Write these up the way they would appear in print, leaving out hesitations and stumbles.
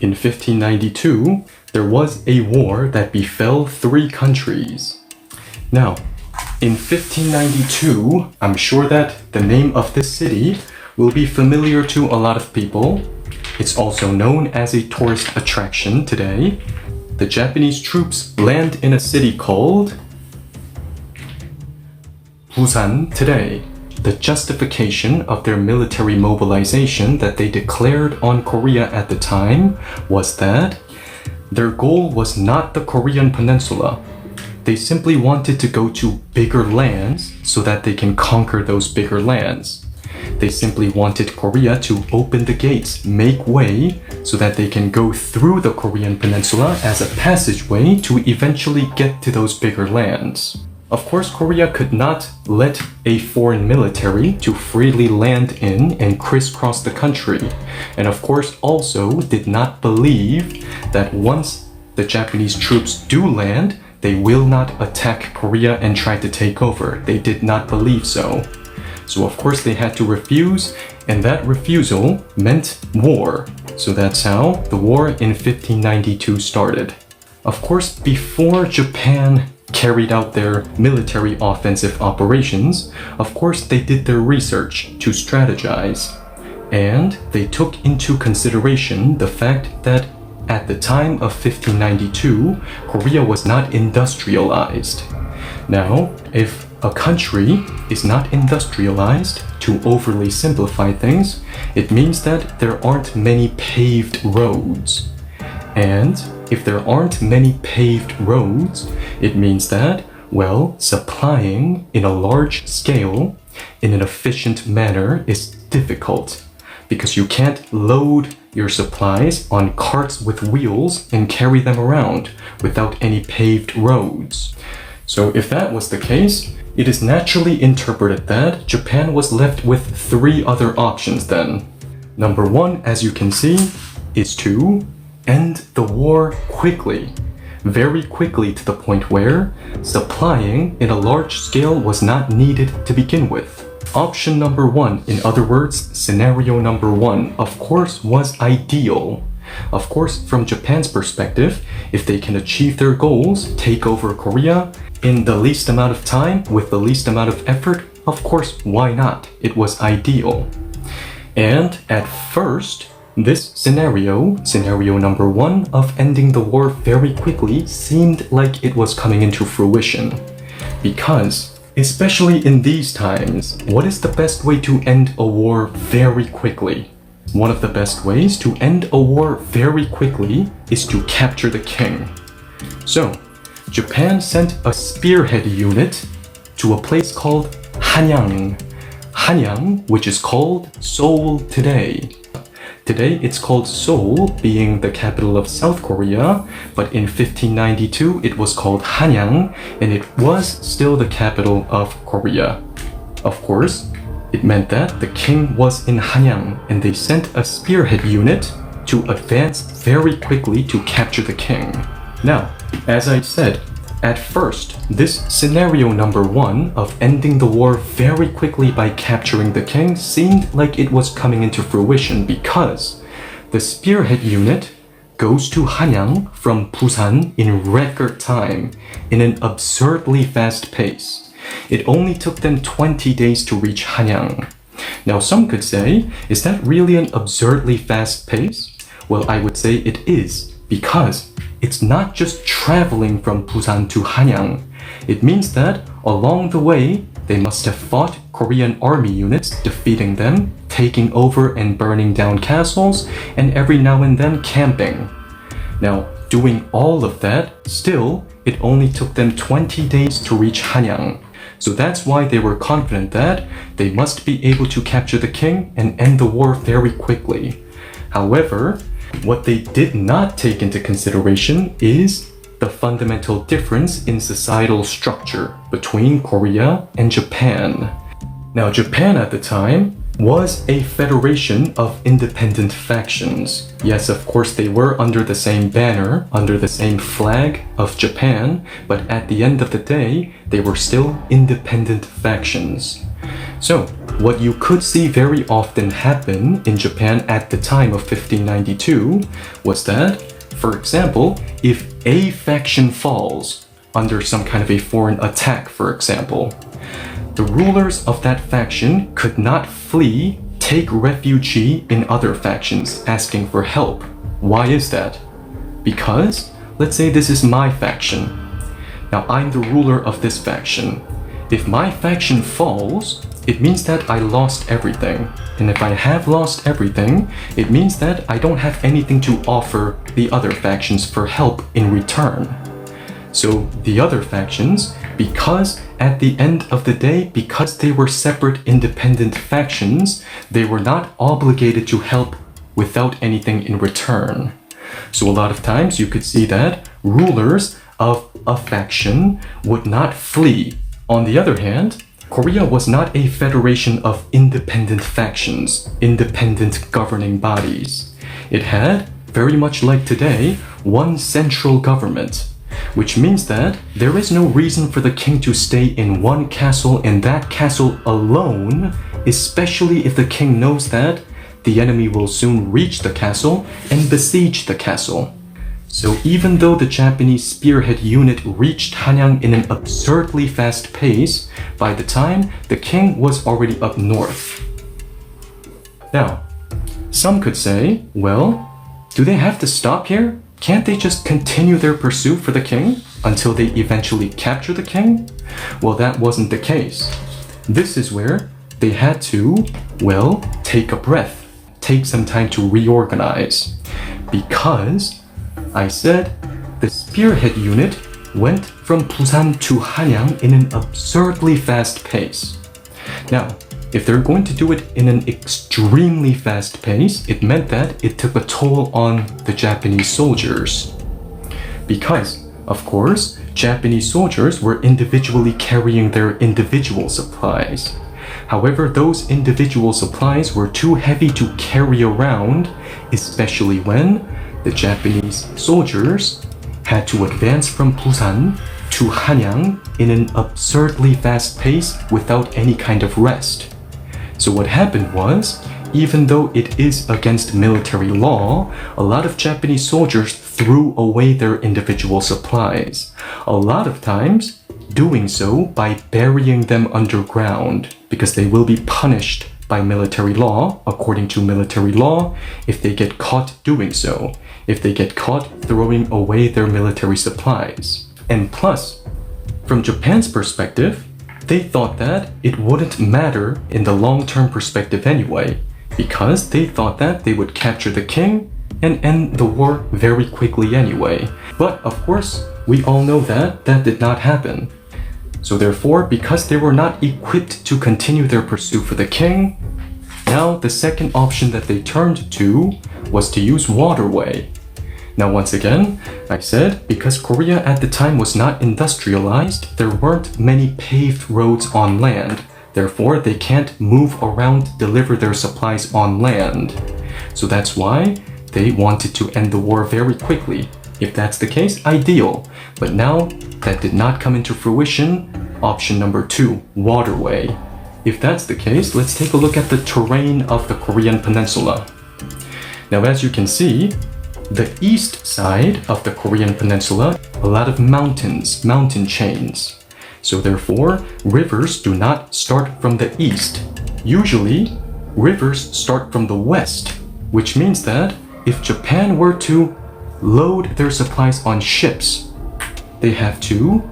In 1592, there was a war that befell 3 countries. Now, in 1592, I'm sure that the name of this city will be familiar to a lot of people. It's also known as a tourist attraction today. The Japanese troops land in a city called Busan today. The justification of their military mobilization that they declared on Korea at the time was that their goal was not the Korean peninsula. They simply wanted to go to bigger lands so that they can conquer those bigger lands. They simply wanted Korea to open the gates, make way, so that they can go through the Korean peninsula as a passageway to eventually get to those bigger lands. Of course, Korea could not let a foreign military to freely land in and crisscross the country, and of course also did not believe that once the Japanese troops do land, they will not attack Korea and try to take over. They did not believe so. So of course they had to refuse, and that refusal meant war. So that's how the war in 1592 started. Of course, before Japan carried out their military offensive operations, of course they did their research to strategize. And they took into consideration the fact that at the time of 1592, Korea was not industrialized. Now, if a country is not industrialized, to overly simplify things, it means that there aren't many paved roads. And if there aren't many paved roads, it means that, well, supplying in a large scale, in an efficient manner is difficult, because you can't load your supplies on carts with wheels and carry them around without any paved roads. So if that was the case, it is naturally interpreted that Japan was left with 3 other options then. Number 1, as you can see, is to end the war quickly, very quickly, to the point where supplying in a large scale was not needed to begin with. Option number 1, in other words, scenario number 1, of course, was ideal. Of course, from Japan's perspective, if they can achieve their goals, take over Korea in the least amount of time, with the least amount of effort, of course, why not? It was ideal. And at first, this scenario number 1 of ending the war very quickly, seemed like it was coming into fruition. Because, especially in these times, what is the best way to end a war very quickly? One of the best ways to end a war very quickly is to capture the king. So, Japan sent a spearhead unit to a place called Hanyang. Hanyang, which is called Seoul today. Today it's called Seoul, being the capital of South Korea, but in 1592 it was called Hanyang, and it was still the capital of Korea. Of course, it meant that the king was in Hanyang, and they sent a spearhead unit to advance very quickly to capture the king. Now, as I said, at first, this scenario number 1 of ending the war very quickly by capturing the king seemed like it was coming into fruition, because the spearhead unit goes to Hanyang from Busan in record time, in an absurdly fast pace. It only took them 20 days to reach Hanyang. Now some could say, is that really an absurdly fast pace? Well, I would say it is, because it's not just traveling from Busan to Hanyang. It means that along the way, they must have fought Korean army units, defeating them, taking over and burning down castles, and every now and then camping. Now, doing all of that, still, it only took them 20 days to reach Hanyang. So that's why they were confident that they must be able to capture the king and end the war very quickly. However, what they did not take into consideration is the fundamental difference in societal structure between Korea and Japan. Now, Japan at the time was a federation of independent factions. Yes, of course, they were under the same banner, under the same flag of Japan, but at the end of the day, they were still independent factions. So, what you could see very often happen in Japan at the time of 1592 was that, for example, if a faction falls under some kind of a foreign attack, for example, the rulers of that faction could not flee, take refuge in other factions asking for help. Why is that? Because, let's say this is my faction. Now I'm the ruler of this faction. If my faction falls, it means that I lost everything. And if I have lost everything, it means that I don't have anything to offer the other factions for help in return. So the other factions, because at the end of the day, because they were separate independent factions, they were not obligated to help without anything in return. So a lot of times you could see that rulers of a faction would not flee. On the other hand, Korea was not a federation of independent factions, independent governing bodies. It had, very much like today, one central government, which means that there is no reason for the king to stay in one castle and that castle alone, especially if the king knows that the enemy will soon reach the castle and besiege the castle. So even though the Japanese spearhead unit reached Hanyang in an absurdly fast pace, by the time the king was already up north. Now, some could say, well, do they have to stop here? Can't they just continue their pursuit for the king until they eventually capture the king? Well, that wasn't the case. This is where they had to, well, take a breath, take some time to reorganize. Because I said the spearhead unit went from Busan to Hanyang in an absurdly fast pace. Now, if they're going to do it in an extremely fast pace, it meant that it took a toll on the Japanese soldiers. Because, of course, Japanese soldiers were individually carrying their individual supplies. However, those individual supplies were too heavy to carry around, especially when the Japanese soldiers had to advance from Busan to Hanyang in an absurdly fast pace without any kind of rest. So what happened was, even though it is against military law, a lot of Japanese soldiers threw away their individual supplies. A lot of times, doing so by burying them underground, because they will be punished by military law, according to military law, if they get caught doing so, if they get caught throwing away their military supplies. And plus, from Japan's perspective, they thought that it wouldn't matter in the long-term perspective anyway, because they thought that they would capture the king and end the war very quickly anyway. But of course, we all know that that did not happen. So therefore, because they were not equipped to continue their pursuit for the king, now the second option that they turned to was to use waterway. Now once again, I said because Korea at the time was not industrialized, there weren't many paved roads on land. Therefore, they can't move around to deliver their supplies on land. So that's why they wanted to end the war very quickly. If that's the case, ideal. But now that did not come into fruition. Option number 2, waterway. If that's the case, let's take a look at the terrain of the Korean peninsula. Now as you can see, the east side of the Korean peninsula, a lot of mountains, mountain chains. So therefore, rivers do not start from the east. Usually, rivers start from the west, which means that if Japan were to load their supplies on ships, they have to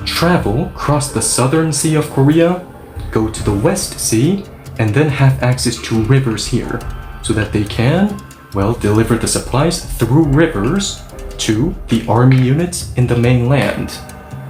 travel across the southern sea of Korea, go to the West Sea, and then have access to rivers here, so that they can, well, deliver the supplies through rivers to the army units in the mainland.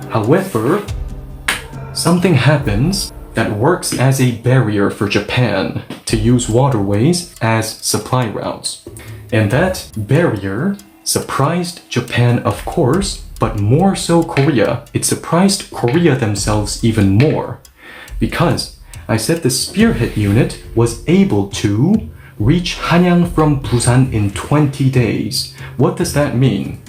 However, something happens that works as a barrier for Japan to use waterways as supply routes. And that barrier surprised Japan, of course, but more so Korea. It surprised Korea themselves even more. Because I said the spearhead unit was able to reach Hanyang from Busan in 20 days. What does that mean?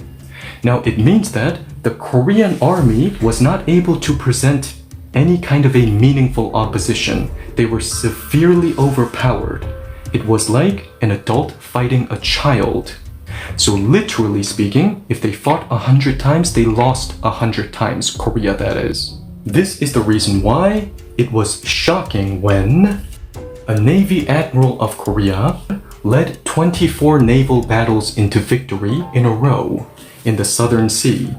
Now it means that the Korean army was not able to present any kind of a meaningful opposition. They were severely overpowered. It was like an adult fighting a child. So literally speaking, if they fought 100 times, they lost 100 times, Korea that is. This is the reason why it was shocking when a Navy Admiral of Korea led 24 naval battles into victory in a row in the Southern Sea.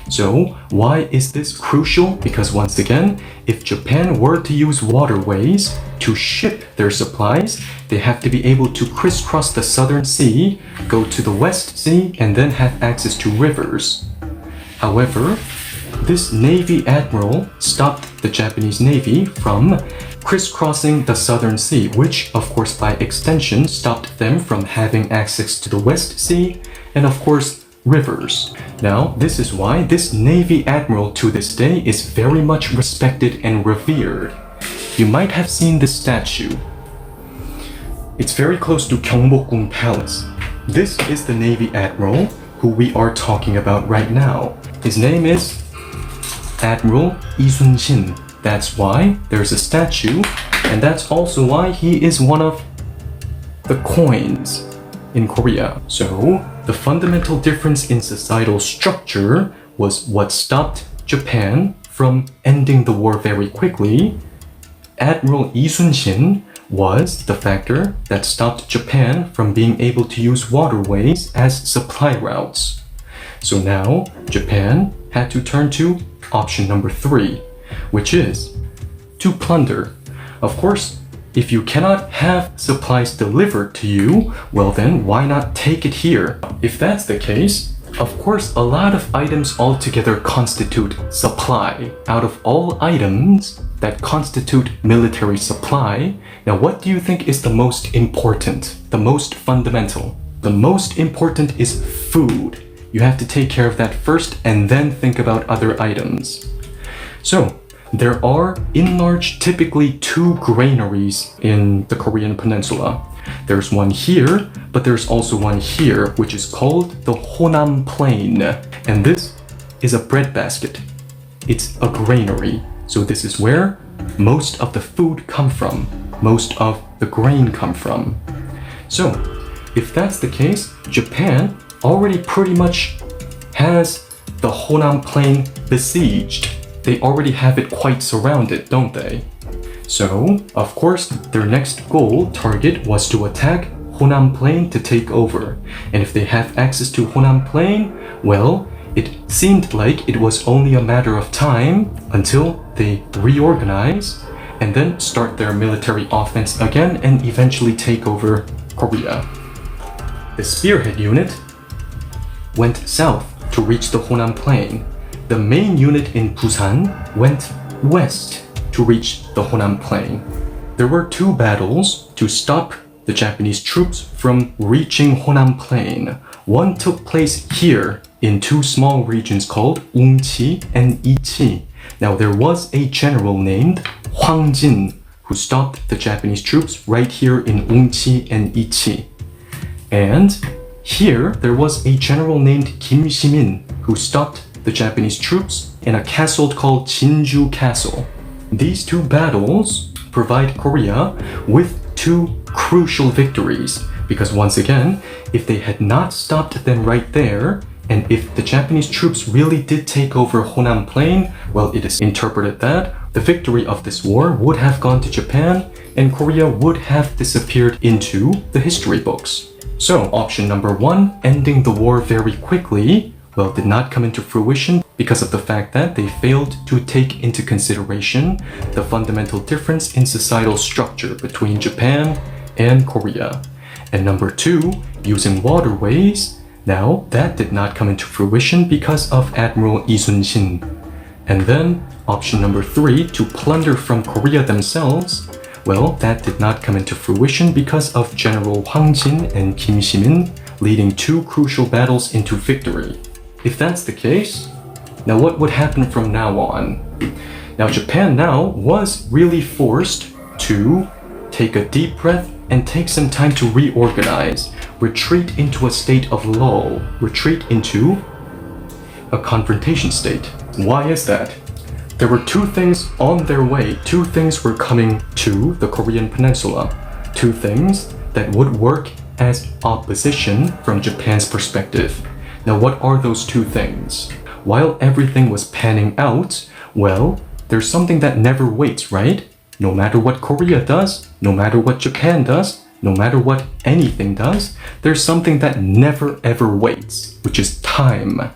So why is this crucial? Because once again, if Japan were to use waterways to ship their supplies, they have to be able to crisscross the Southern Sea, go to the West Sea, and then have access to rivers. However, this Navy Admiral stopped the Japanese Navy from crisscrossing the Southern Sea, which of course by extension stopped them from having access to the West Sea and of course rivers. Now, this is why this Navy Admiral to this day is very much respected and revered. You might have seen this statue. It's very close to Gyeongbokgung Palace. This is the Navy Admiral who we are talking about right now. His name is Admiral Yi. That's why there's a statue, and that's also why he is one of the coins in Korea. So, the fundamental difference in societal structure was what stopped Japan from ending the war very quickly. Admiral Yi was the factor that stopped Japan from being able to use waterways as supply routes. So now, Japan had to turn to option number 3, which is to plunder. Of course, if you cannot have supplies delivered to you, well then why not take it here? If that's the case, of course a lot of items altogether constitute supply. Out of all items that constitute military supply, now what do you think is the most important, the most fundamental? The most important is food. You have to take care of that first and then think about other items. So, there are, in large, typically 2 granaries in the Korean peninsula. There's one here, but there's also one here, which is called the Honam Plain. And this is a breadbasket. It's a granary. So this is where most of the food come from, most of the grain come from. So, if that's the case, Japan already pretty much has the Honam Plain besieged. They already have it quite surrounded, don't they? So, of course, their next goal, target, was to attack Honam Plain to take over. And if they have access to Honam Plain, well, it seemed like it was only a matter of time until they reorganize and then start their military offense again and eventually take over Korea. The spearhead unit went south to reach the Honam Plain. The main unit in Busan went west to reach the Honam Plain. There were 2 battles to stop the Japanese troops from reaching Honam Plain. One took place here in 2 small regions called Ungchi and Ichi. Now there was a general named Hwang Jin who stopped the Japanese troops right here in Ungchi and Ichi. And here there was a general named Kim Shimin who stopped the Japanese troops in a castle called Jinju Castle. These 2 battles provide Korea with 2 crucial victories, because once again, if they had not stopped them right there, and if the Japanese troops really did take over Honam Plain, well, it is interpreted that the victory of this war would have gone to Japan, and Korea would have disappeared into the history books. So, option number 1, ending the war very quickly, well, did not come into fruition because of the fact that they failed to take into consideration the fundamental difference in societal structure between Japan and Korea. And number 2, using waterways, now that did not come into fruition because of Admiral Yi. And then option number 3, to plunder from Korea themselves, well, that did not come into fruition because of General Hwang Jin and Kim Shimin leading 2 crucial battles into victory. If that's the case, now what would happen from now on? Now Japan now was really forced to take a deep breath and take some time to reorganize, retreat into a state of lull, retreat into a confrontation state. Why is that? there were two things on their way. Two things were coming to the Korean peninsula. Two things that would work as opposition from Japan's perspective. Now, what are those two things? While everything was panning out, well, there's something that never waits, right? No matter what Korea does, no matter what Japan does, no matter what anything does, there's something that never ever waits, which is time.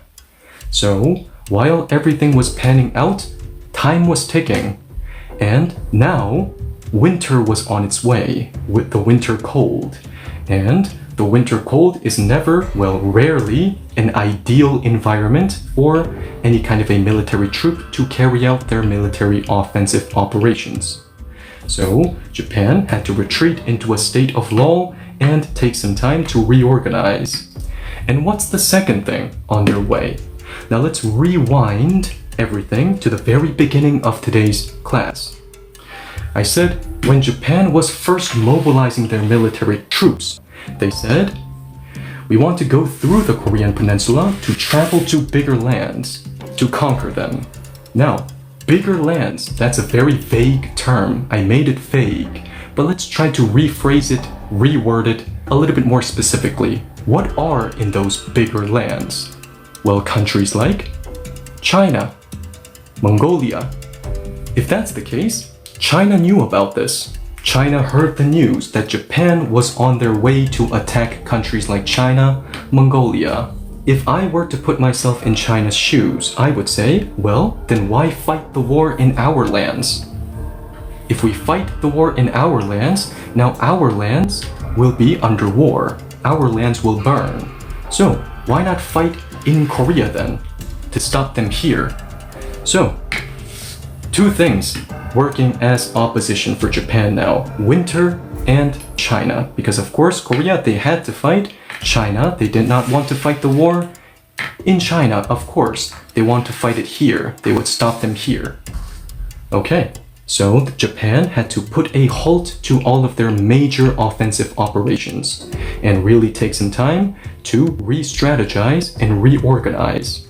So, while everything was panning out, time was ticking. And now, winter was on its way with the winter cold. And the winter cold is never, well, rarely, an ideal environment for any kind of a military troop to carry out their military offensive operations. So, Japan had to retreat into a state of lull and take some time to reorganize. And what's the second thing on their way? Now let's rewind everything to the very beginning of today's class. I said when Japan was first mobilizing their military troops, they said, we want to go through the Korean peninsula to travel to bigger lands, to conquer them. Now, bigger lands, that's a very vague term. I made it vague, but let's try to rephrase it, reword it a little bit more specifically. What are in those bigger lands? Well, countries like China, Mongolia. If that's the case, China knew about this. China heard the news that Japan was on their way to attack countries like China, Mongolia. If I were to put myself in China's shoes, I would say, well, then why fight the war in our lands? If we fight the war in our lands, now our lands will be under war. Our lands will burn. So, why not fight in Korea then, to stop them here? So, two things working as opposition for Japan now, winter and China. Because of course, Korea, they had to fight. China, they did not want to fight the war. In China, of course, they want to fight it here. They would stop them here. Okay, so Japan had to put a halt to all of their major offensive operations and really take some time to re-strategize and reorganize.